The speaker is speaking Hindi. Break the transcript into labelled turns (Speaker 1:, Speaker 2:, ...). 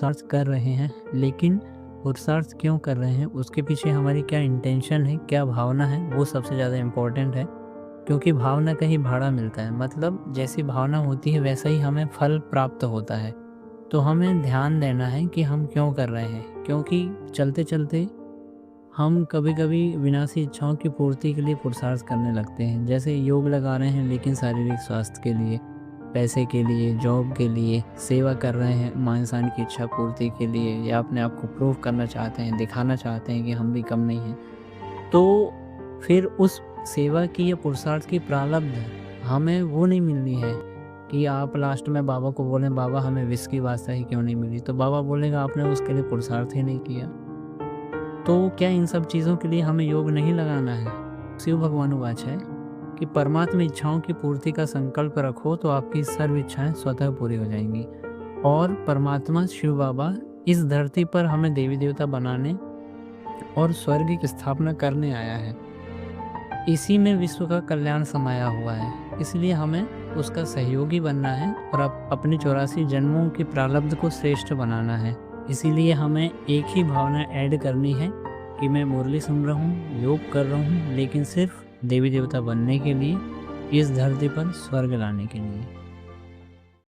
Speaker 1: पुरुषार्थ कर रहे हैं, लेकिन पुरुषार्थ क्यों कर रहे हैं, उसके पीछे हमारी क्या इंटेंशन है, क्या भावना है, वो सबसे ज़्यादा इम्पोर्टेंट है। क्योंकि भावना का ही भाड़ा मिलता है, मतलब जैसी भावना होती है वैसा ही हमें फल प्राप्त होता है। तो हमें ध्यान देना है कि हम क्यों कर रहे हैं, क्योंकि चलते-चलते हम कभी-कभी विनाशी इच्छाओं की पूर्ति के लिए पुरुषार्थ करने लगते हैं। जैसे योग लगा रहे हैं लेकिन शारीरिक स्वास्थ्य के लिए, पैसे के लिए, जॉब के लिए, सेवा कर रहे हैं मान-सम्मान की इच्छा पूर्ति के लिए, या अपने आप को प्रूव करना चाहते हैं, दिखाना चाहते हैं कि हम भी कम नहीं हैं। तो फिर उस सेवा की या पुरुषार्थ की प्रारब्ध हमें वो नहीं मिलनी है कि आप लास्ट में बाबा को बोलें, बाबा हमें विष बादशाही क्यों नहीं मिली? तो बाबा बोलेगा आपने उसके लिए पुरुषार्थ ही नहीं किया। तो क्या इन सब चीज़ों के लिए हमें योग नहीं लगाना है? शिव भगवानुवाच है कि परमात्मा इच्छाओं की पूर्ति का संकल्प रखो तो आपकी सर्व इच्छाएं स्वतः पूरी हो जाएंगी। और परमात्मा शिव बाबा इस धरती पर हमें देवी देवता बनाने और स्वर्ग की स्थापना करने आया है। इसी में विश्व का कल्याण समाया हुआ है, इसलिए हमें उसका सहयोगी बनना है और अपने 84 जन्मों की प्रारब्ध को श्रेष्ठ बनाना है। इसीलिए हमें एक ही भावना ऐड करनी है कि मैं मुरली सुन रहा हूँ, योग कर रहा हूँ, लेकिन सिर्फ देवी देवता बनने के लिए, इस धरती पर स्वर्ग लाने के लिए।